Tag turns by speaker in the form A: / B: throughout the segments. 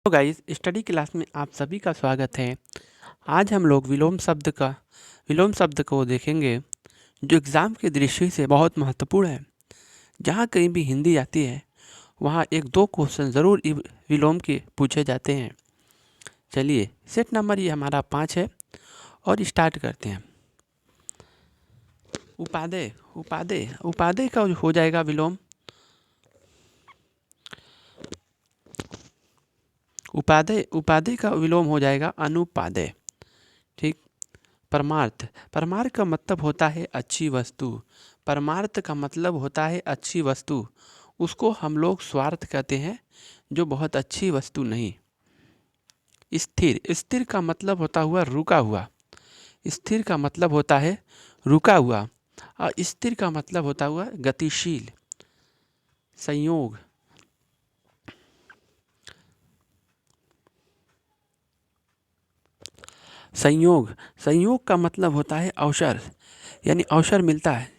A: तो guys study class में आप सभी का स्वागत है। आज हम लोग विलोम शब्द को देखेंगे जो एग्ज़ाम की दृष्टि से बहुत महत्वपूर्ण है। जहाँ कहीं भी हिंदी आती है वहाँ एक दो क्वेश्चन ज़रूर विलोम के पूछे जाते हैं। चलिए सेट नंबर ये हमारा 5 है और स्टार्ट करते हैं। उपादेय उपादेय उपादेय का हो जाएगा विलोम उपादेय का विलोम हो जाएगा अनुपादेय। ठीक। परमार्थ परमार्थ का मतलब होता है अच्छी वस्तु। परमार्थ का मतलब होता है अच्छी वस्तु। उसको हम लोग स्वार्थ कहते हैं जो बहुत अच्छी वस्तु नहीं। स्थिर स्थिर का मतलब होता हुआ रुका हुआ। स्थिर का मतलब होता है रुका हुआ और स्थिर का मतलब होता हुआ गतिशील। संयोग संयोग संयोग का मतलब होता है अवसर, यानी अवसर मिलता है।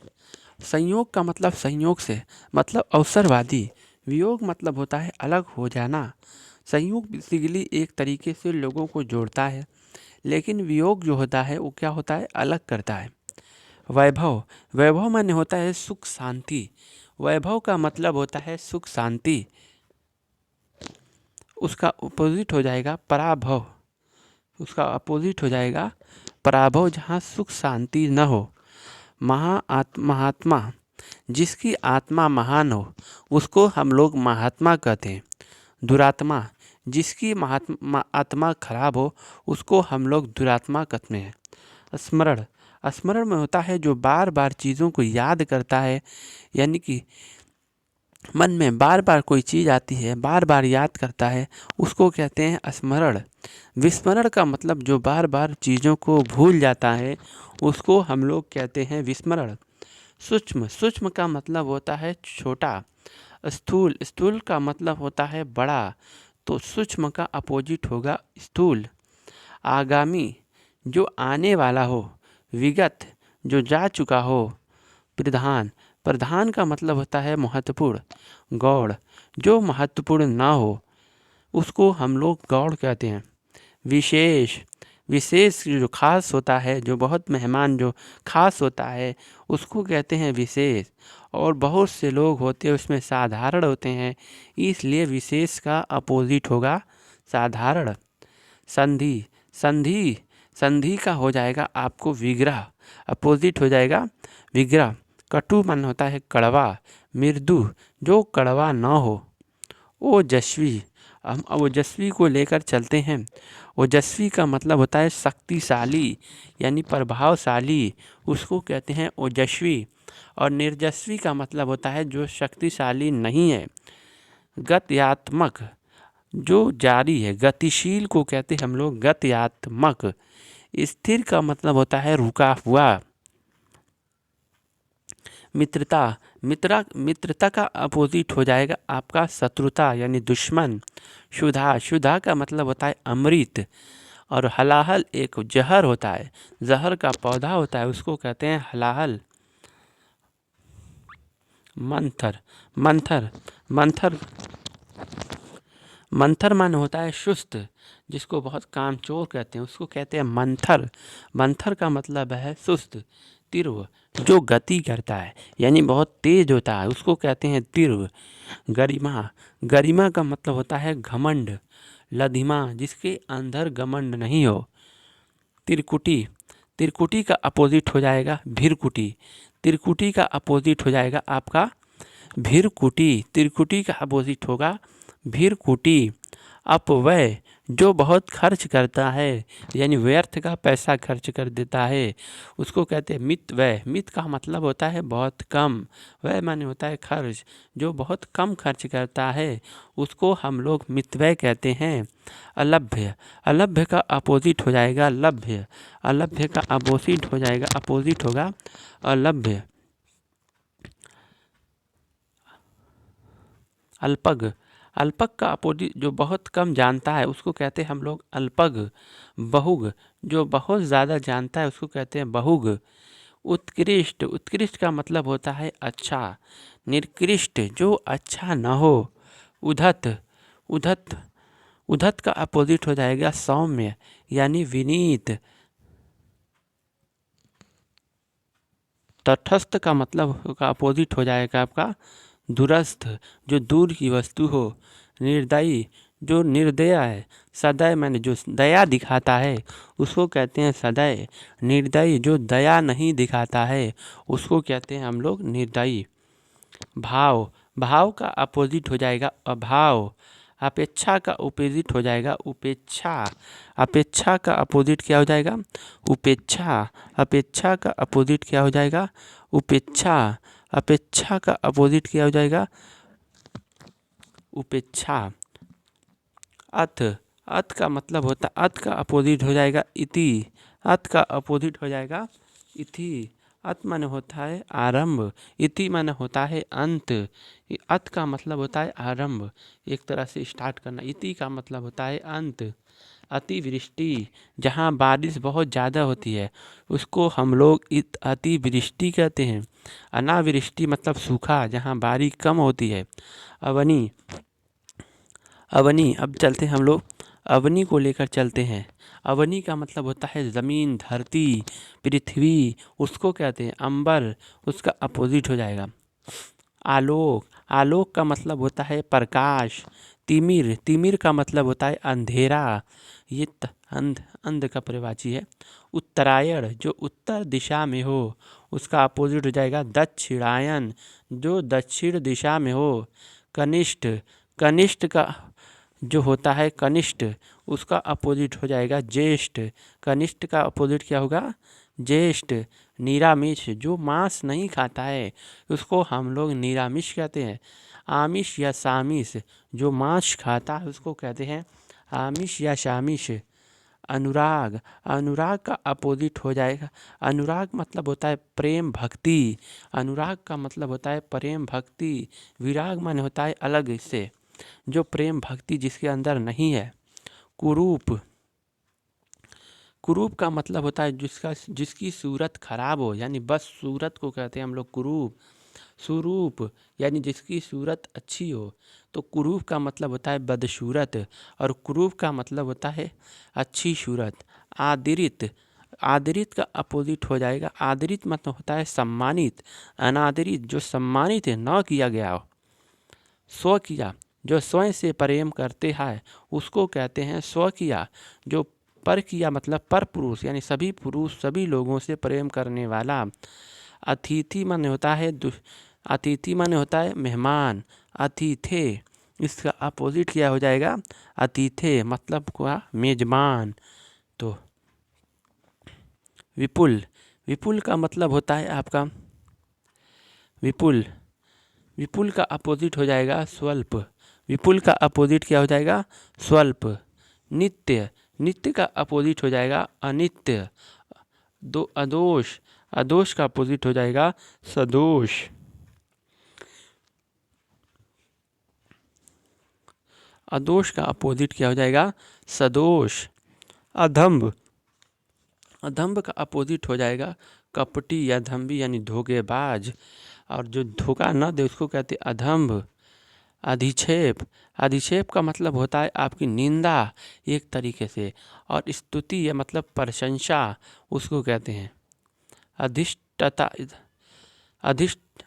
A: संयोग का मतलब संयोग से मतलब अवसरवादी। वियोग मतलब होता है अलग हो जाना। संयोग बेसिकली एक तरीके से लोगों को जोड़ता है, लेकिन वियोग जो होता है वो क्या होता है, अलग करता है। वैभव वैभव माने होता है सुख शांति। वैभव का मतलब होता है सुख शांति। उसका अपोजिट हो जाएगा पराभव। उसका अपोजिट हो जाएगा पराभव, जहाँ सुख शांति न हो। महात्मा जिसकी आत्मा महान हो उसको हम लोग महात्मा कहते हैं। दुरात्मा जिसकी आत्मा खराब हो उसको हम लोग दुरात्मा कहते हैं। स्मरण स्मरण में होता है जो बार बार चीज़ों को याद करता है, यानी कि मन में बार बार कोई चीज़ आती है बार बार याद करता है, उसको कहते हैं स्मरण। विस्मरण का मतलब जो बार बार चीज़ों को भूल जाता है उसको हम लोग कहते हैं विस्मरण। सूक्ष्म सूक्ष्म का मतलब होता है छोटा। स्थूल स्थूल का मतलब होता है बड़ा, तो सूक्ष्म का अपोजिट होगा स्थूल। आगामी जो आने वाला हो। विगत जो जा चुका हो। प्रधान प्रधान का मतलब होता है महत्वपूर्ण। गौड़ जो महत्वपूर्ण ना हो उसको हम लोग गौड़ कहते हैं। विशेष विशेष जो खास होता है, जो बहुत मेहमान जो खास होता है उसको कहते हैं विशेष। और बहुत से लोग होते हैं उसमें साधारण होते हैं, इसलिए विशेष का अपोजिट होगा साधारण। संधि संधि संधि का हो जाएगा आपको विग्रह, अपोजिट हो जाएगा विग्रह। कटु मन होता है कड़वा। मृदु जो कड़वा ना हो। ओजस्वी हम ओजस्वी को लेकर चलते हैं। ओजस्वी का मतलब होता है शक्तिशाली, यानी प्रभावशाली, उसको कहते हैं ओजस्वी। और निर्जस्वी का मतलब होता है जो शक्तिशाली नहीं है। गत्यात्मक जो जारी है, गतिशील को कहते हैं हम लोग गत्यात्मक। स्थिर का मतलब होता है रुका हुआ। मित्रता मित्रता का अपोजिट हो जाएगा आपका शत्रुता, यानी दुश्मन। शुदा शुदा का मतलब होता है अमृत। और हलाहल एक जहर होता है, जहर का पौधा होता है, उसको कहते हैं हलाहल। मंथर मंथर मंथर मंथर मन होता है सुस्त, जिसको बहुत कामचोर कहते हैं उसको कहते हैं मंथर। मंथर का मतलब है सुस्त। तीव्र जो गति करता है, यानी बहुत तेज होता है, उसको कहते हैं तीव्र। गरिमा गरिमा का मतलब होता है घमंड। लधिमा जिसके अंदर घमंड नहीं हो। त्रिकुटी त्रिकुटी का अपोजिट हो जाएगा भीरकुटी। त्रिकुटी का अपोजिट हो जाएगा आपका भीरकुटी। त्रिकुटी का अपोजिट होगा भीरकुटी। अपव्यय जो बहुत खर्च करता है, यानी व्यर्थ का पैसा खर्च कर देता है, उसको कहते हैं मित व्यय। मित का मतलब होता है बहुत कम, व्यय माने होता है खर्च। जो बहुत कम खर्च करता है उसको हम लोग मितव्यय कहते हैं। अलभ्य अलभ्य का अपोजिट हो जाएगा लभ्य। अलभ्य का अपोजिट हो जाएगा अपोजिट होगा अलभ्य। अल्पग अल्पग का अपोजिट जो बहुत कम जानता है उसको कहते हैं हम लोग अल्पग। बहुग जो बहुत ज़्यादा जानता है उसको कहते हैं बहुग। उत्कृष्ट उत्कृष्ट का मतलब होता है अच्छा। निकृष्ट जो अच्छा न हो। उद्धत उद्धत उद्धत का अपोजिट हो जाएगा सौम्य यानी विनीत। तटस्थ का मतलब का अपोजिट हो जाएगा आपका दूरस्थ, जो दूर की वस्तु हो। निर्दयी, जो निर्दया है। सदय मैंने जो दया दिखाता है उसको कहते हैं सदय। निर्दयी, जो दया नहीं दिखाता है उसको कहते हैं हम लोग निर्दयी। भाव, भाव का अपोजिट हो जाएगा अभाव। अपेक्षा का अपोजिट हो जाएगा उपेक्षा। अपेक्षा का अपोजिट क्या हो जाएगा उपेक्षा। अपेक्षा का अपोजिट क्या हो जाएगा उपेक्षा। अपेक्षा का अपोजिट क्या हो जाएगा उपेक्षा। अथ, अथ का मतलब होता है, अथ का अपोजिट हो जाएगा इति। अथ का अपोजिट हो जाएगा इति। अथ माने होता है आरंभ, इति माने होता है अंत। अथ का मतलब होता है आरंभ, एक तरह से स्टार्ट करना। इति का मतलब होता है अंत। अतिवृष्टि, जहाँ बारिश बहुत ज़्यादा होती है उसको हम लोग अतिवृष्टि कहते हैं। अनावृष्टि मतलब सूखा, जहाँ बारिश कम होती है। अवनी, अवनी, अब चलते हैं हम लोग अवनी को लेकर चलते हैं। अवनी का मतलब होता है ज़मीन, धरती, पृथ्वी, उसको कहते हैं अंबर, उसका अपोजिट हो जाएगा आलोक। आलोक का मतलब होता है प्रकाश। तिमिर, तिमिर का मतलब होता है अंधेरा, ये अंध का परिवाची है। उत्तरायण, जो उत्तर दिशा में हो उसका अपोजिट हो जाएगा दक्षिणायन, जो दक्षिण दिशा में हो। कनिष्ठ, कनिष्ठ का जो होता है कनिष्ठ, उसका अपोजिट हो जाएगा ज्येष्ठ। कनिष्ठ का अपोजिट क्या होगा ज्येष्ठ। निरामिष, जो मांस नहीं खाता है उसको हम लोग निरामिष कहते हैं। आमिष या सामिष, जो मांस खाता है उसको कहते हैं आमिष या शामिष। अनुराग, अनुराग का अपोजिट हो जाएगा, अनुराग मतलब होता है प्रेम भक्ति। अनुराग का मतलब होता है प्रेम भक्ति। विराग माने होता है अलग इससे, जो प्रेम भक्ति जिसके अंदर नहीं है। कुरूप, कुरूप का मतलब होता है जिसकी सूरत खराब हो, यानी बस सूरत को कहते हैं हम लोग कुरूप। सुरूप यानी जिसकी सूरत अच्छी हो, तो कुरूप का मतलब होता है बदसूरत, और कुरूप का मतलब होता है अच्छी सूरत। आदरित, आदरित का अपोजिट हो जाएगा, आदरित मतलब होता है सम्मानित। अनादरित, जो सम्मानित है न किया गया हो। स्वकीय, जो स्वयं से प्रेम करते हैं उसको कहते हैं स्वकीय। जो पर किया मतलब पर पुरुष, यानी सभी पुरुष सभी लोगों से प्रेम करने वाला। अतिथि माने होता है अतिथि माने होता है मेहमान। अतिथे, इसका अपोजिट क्या हो जाएगा अतिथे, मतलब क्या मेजबान। तो विपुल, विपुल का मतलब होता है आपका विपुल, विपुल का अपोजिट हो जाएगा स्वल्प। विपुल का अपोजिट क्या हो जाएगा स्वल्प। नित्य, नित्य का अपोजिट हो जाएगा अनित्य। अदोष, अदोष का अपोजिट हो जाएगा सदोष। अदोष का अपोजिट क्या हो जाएगा सदोष। अधम्भ, अधम्भ का अपोजिट हो जाएगा कपटी या धम्बी यानी धोखेबाज, और जो धोखा न दे उसको कहते अधम्भ। अधिक्षेप, अधिक्षेप का मतलब होता है आपकी निंदा एक तरीके से, और स्तुति या मतलब प्रशंसा उसको कहते हैं अधिष्ठता।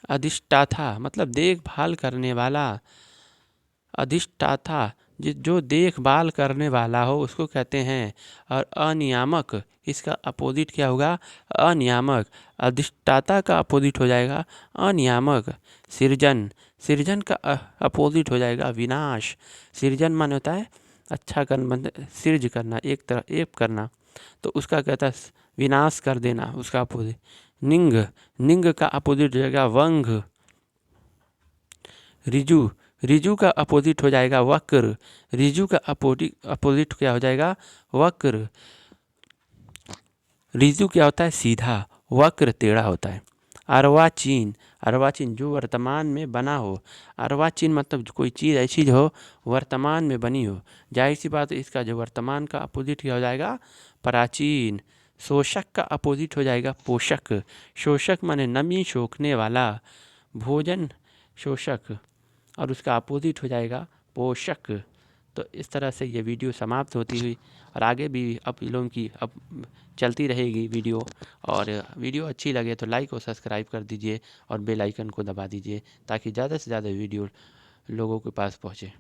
A: अधिष्ठाता मतलब देखभाल करने वाला। अधिष्ठाता जो देखभाल करने वाला हो उसको कहते हैं। और अनियामक, इसका अपोजिट क्या होगा अनियामक। अधिष्ठाता का अपोजिट हो जाएगा अनियामक। सृजन, सृजन का अपोजिट हो जाएगा विनाश। सृजन माने होता है अच्छा करना, सृज करना, एक तरह एक करना, तो उसका कहता है विनाश कर देना, उसका अपोजिट। निंग, निंग का अपोजिट हो जाएगा वंग। रिजु, रिजु का अपोजिट हो जाएगा वक्र। रिजु का अपोजिट क्या हो जाएगा वक्र। रिजु क्या होता है सीधा, वक्र टेढ़ा होता है। अर्वाचीन, अर्वाचीन जो वर्तमान में बना हो। अर्वाचीन मतलब कोई चीज़ ऐसी हो वर्तमान में बनी हो। जाहिर सी बात है इसका जो वर्तमान का अपोजिट क्या हो जाएगा प्राचीन। शोषक का अपोजिट हो जाएगा पोषक। शोषक माने नमी सोखने वाला। भोजन शोषक, और उसका अपोजिट हो जाएगा पोषक। तो इस तरह से ये वीडियो समाप्त होती हुई, और आगे भी अब इन लोगों की अब चलती रहेगी वीडियो। और वीडियो अच्छी लगे तो लाइक और सब्सक्राइब कर दीजिए और बेल आइकन को दबा दीजिए, ताकि ज़्यादा से ज़्यादा वीडियो लोगों के पास पहुँचे।